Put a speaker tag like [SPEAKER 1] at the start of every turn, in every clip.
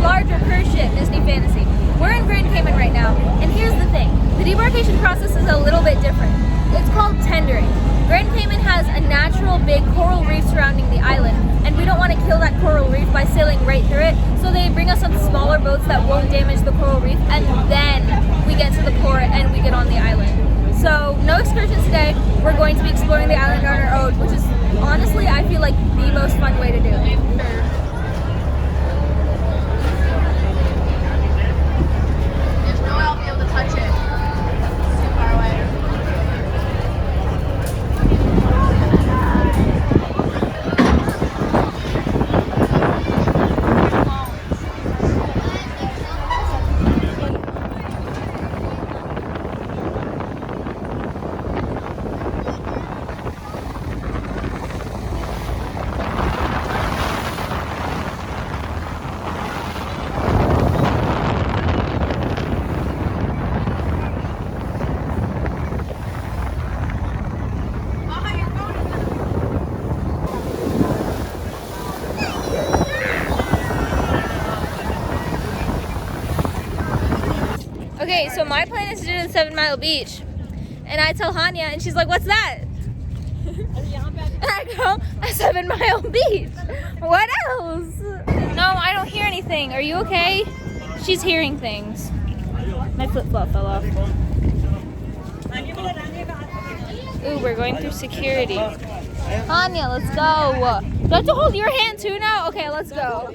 [SPEAKER 1] larger cruise ship, Disney Fantasy. We're in Grand Cayman right now, and here's the thing. The debarkation process is a little bit different. It's called tendering. Grand Cayman has a natural big coral reef surrounding the island, and we don't want to kill that coral reef by sailing right through it, so they bring us on smaller boats that won't damage the coral reef, and then we get to the port and we get on the island. So no excursions today. We're going to be exploring the island on our own, which is honestly, I feel like the most fun way to do it.
[SPEAKER 2] There's no way I'll be able to touch it. It's too far away.
[SPEAKER 1] Okay, so my plan is to do the 7 Mile Beach, and I tell Hanya, and she's like, "What's that?" And I go, "A 7 Mile Beach. What else?" No, I don't hear anything. Are you okay? She's hearing things. My flip-flop fell off. Ooh, we're going through security. Hanya, let's go. Do I have to hold your hand too now? Okay, let's go.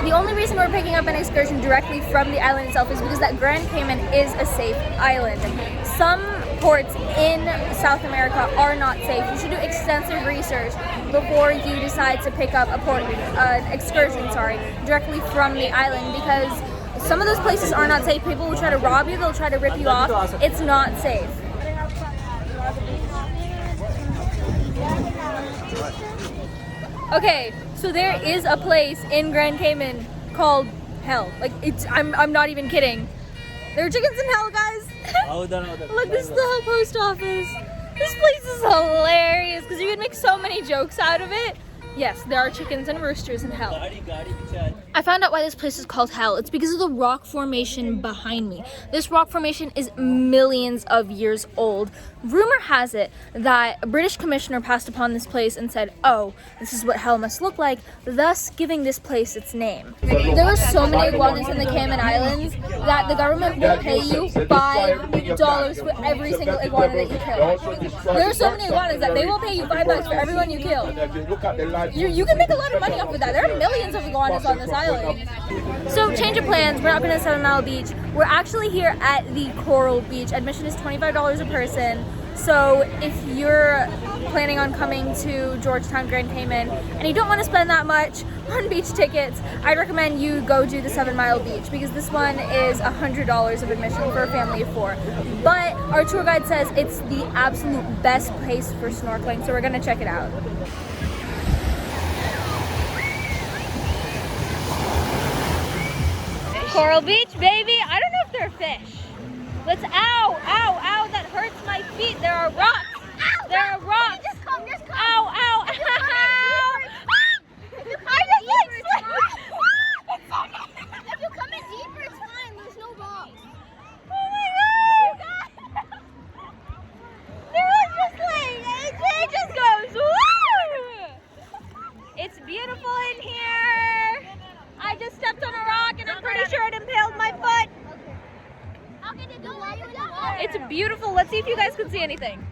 [SPEAKER 1] The only reason we're picking up an excursion directly from the island itself is because that Grand Cayman is a safe island. Some ports in South America are not safe. You should do extensive research before you decide to pick up a excursion directly from the island, because some of those places are not safe. People will try to rob you, they'll try to rip you off. It's not safe. Okay, so there is a place in Grand Cayman called Hell. Like, I'm not even kidding. There are chickens in hell, guys. Look, this is the Hell post office. This place is hilarious because you can make so many jokes out of it. Yes, there are chickens and roosters in hell. I found out why this place is called Hell. It's because of the rock formation behind me. This rock formation is millions of years old. Rumor has it that a British commissioner passed upon this place and said, "Oh, this is what hell must look like," thus giving this place its name. There are so many iguanas in the Cayman Islands that the government will pay you $5 for every single iguana that you kill. There are so many iguanas that they will pay you $5 for everyone you kill. You can make a lot of money off of that. There are millions of iguanas on this island. So change of plans. We're not going to 7 Mile Beach. We're actually here at the Coral Beach. Admission is $25 a person. So if you're planning on coming to Georgetown, Grand Cayman, and you don't want to spend that much on beach tickets, I'd recommend you go do the 7 Mile Beach, because this one is $100 of admission for a family of 4. But our tour guide says it's the absolute best place for snorkeling, so we're going to check it out. Coral Beach, baby. I don't know if they're fish. Let's, ow, ow, ow, that hurts my feet. There are rocks. Ow, there are rocks. Just come. Ow, ow, ow. I just like
[SPEAKER 2] If you come in deeper, it's fine. There's no rocks.
[SPEAKER 1] Oh my god. There was just like, it just goes, woo. It's beautiful in here. I just stepped on a rock and I'm pretty sure it impaled my foot.
[SPEAKER 2] How can it go under the water?
[SPEAKER 1] It's beautiful. Let's see if you guys can see anything.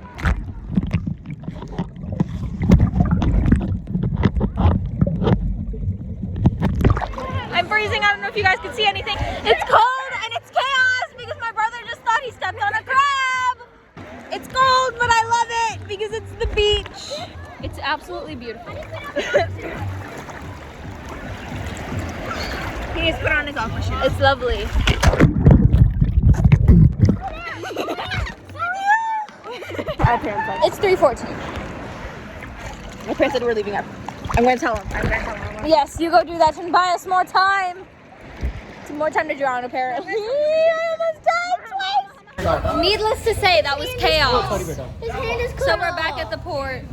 [SPEAKER 1] I'm freezing. I don't know if you guys can see anything. It's cold and it's chaos because my brother just thought he stepped on a crab. It's cold, but I love it because it's the beach. It's absolutely beautiful.
[SPEAKER 2] He needs to put on his aqua shoes.
[SPEAKER 1] It's lovely. It's 3:14.
[SPEAKER 2] My parents said we're leaving up. I'm gonna tell them.
[SPEAKER 1] Yes, you go do that and buy us more time. It's more time to drown, apparently. I almost died twice. Needless to say, that was chaos.
[SPEAKER 2] His hand is
[SPEAKER 1] So we're back at the port.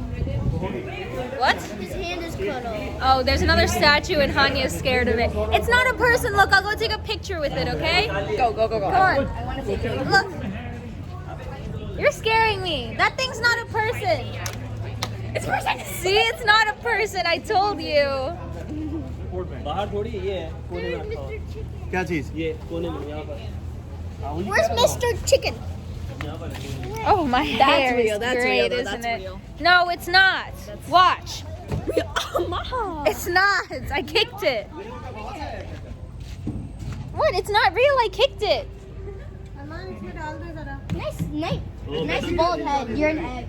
[SPEAKER 1] What?
[SPEAKER 3] His hand is cut off.
[SPEAKER 1] Oh, there's another statue and Hanya's scared of it. It's not a person. Look, I'll go take a picture with it, okay?
[SPEAKER 2] Go.
[SPEAKER 1] Come on. Look. You're scaring me. That thing's not a person. It's a person. See, it's not a person. I told you.
[SPEAKER 4] बाहर थोड़ी ये है कोने में रखा हुआ
[SPEAKER 5] क्या चीज
[SPEAKER 4] ये कोने में यहाँ पर
[SPEAKER 3] Where's Mr. Chicken?
[SPEAKER 1] Oh, my hair
[SPEAKER 2] real,
[SPEAKER 1] is
[SPEAKER 2] that's
[SPEAKER 1] great,
[SPEAKER 2] real, though,
[SPEAKER 1] isn't
[SPEAKER 2] that's
[SPEAKER 1] it?
[SPEAKER 2] real.
[SPEAKER 1] No, it's not. Watch.
[SPEAKER 2] Mom.
[SPEAKER 1] It's not. I kicked it. What? It's not real. I kicked it.
[SPEAKER 3] Nice bald head. You're an egg.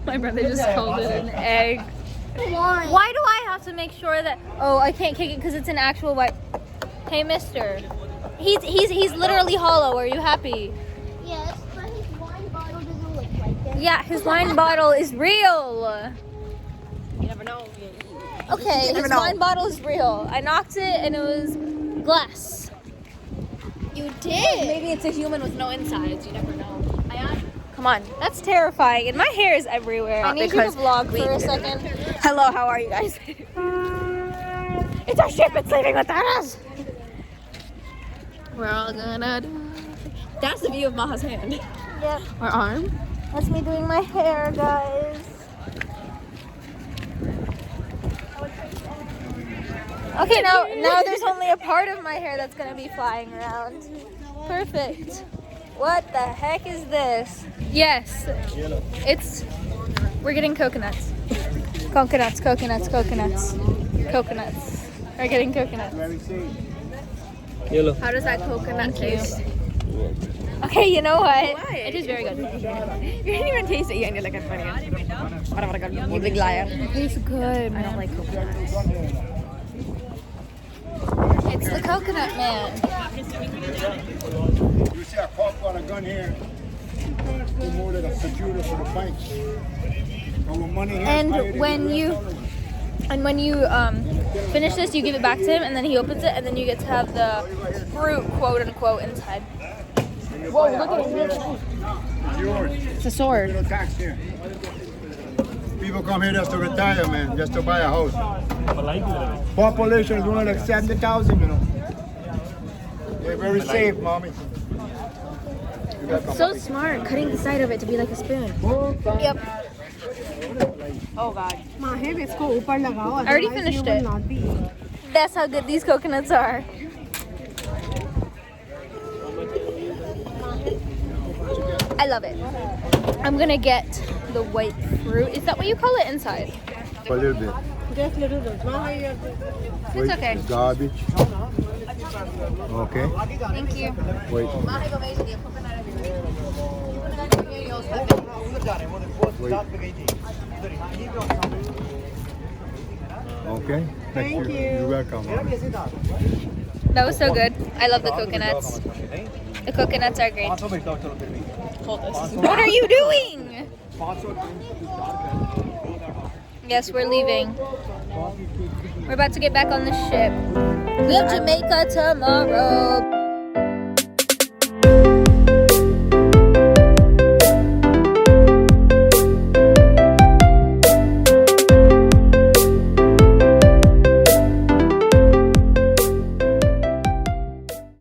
[SPEAKER 1] My brother just called it an egg.
[SPEAKER 3] Why?
[SPEAKER 1] Why do I have to make sure that? Oh, I can't kick it because it's an actual white. Hey, Mister. He's literally hollow. Are you happy?
[SPEAKER 3] Yes, but his wine bottle doesn't look like it.
[SPEAKER 1] Yeah, his wine bottle is real.
[SPEAKER 2] You never know.
[SPEAKER 1] Okay, his wine bottle is real. I knocked it and it was glass.
[SPEAKER 3] You did.
[SPEAKER 2] Maybe it's a human with no insides. You never know.
[SPEAKER 1] Come on, that's terrifying. And my hair is everywhere. I need you to
[SPEAKER 2] because
[SPEAKER 1] vlog for a second.
[SPEAKER 2] Hello, how are you guys?
[SPEAKER 1] It's our ship. It's leaving without us.
[SPEAKER 2] We're all gonna die. That's the view of Maha's hand.
[SPEAKER 1] Yep,
[SPEAKER 2] Or arm.
[SPEAKER 1] that's me doing my hair, guys. Okay, now there's only a part of my hair that's gonna be flying around. Perfect. What the heck is this? Yes, we're getting coconuts. Coconuts. We're getting coconuts.
[SPEAKER 4] Yellow.
[SPEAKER 2] How does that coconut taste?
[SPEAKER 1] Okay, you know what?
[SPEAKER 2] Why?
[SPEAKER 1] It is very good.
[SPEAKER 2] You didn't even taste it yet and you're like, I'm funny. You big liar.
[SPEAKER 1] It tastes good,
[SPEAKER 2] I don't like coconuts.
[SPEAKER 1] It's the coconut man.
[SPEAKER 5] You see a cop got a gun here. He more than a security for the bank.
[SPEAKER 1] And when you finish this, you give it back to him, and then he opens it, and then you get to have the fruit, quote unquote, inside. Whoa, look at it.
[SPEAKER 5] It's yours.
[SPEAKER 2] It's a sword.
[SPEAKER 5] No tax here. People come here just to retire, man, just to buy a house. Population is only like 70,000, you know. They're very safe, mommy.
[SPEAKER 2] So smart, cutting the side of it to be like a spoon.
[SPEAKER 1] Yep.
[SPEAKER 2] Oh God.
[SPEAKER 1] I already finished it. That's how good these coconuts are. I love it. I'm gonna get the white fruit. Is that what you call it inside?
[SPEAKER 5] A little bit.
[SPEAKER 1] It's okay.
[SPEAKER 5] Garbage. Okay.
[SPEAKER 1] Thank you.
[SPEAKER 5] Wait. Okay. Thank you. You're welcome. Mommy.
[SPEAKER 1] That was so good. I love the coconuts. The coconuts are great. What are you doing? Yes, we're leaving. We're about to get back on the ship. We have Jamaica tomorrow.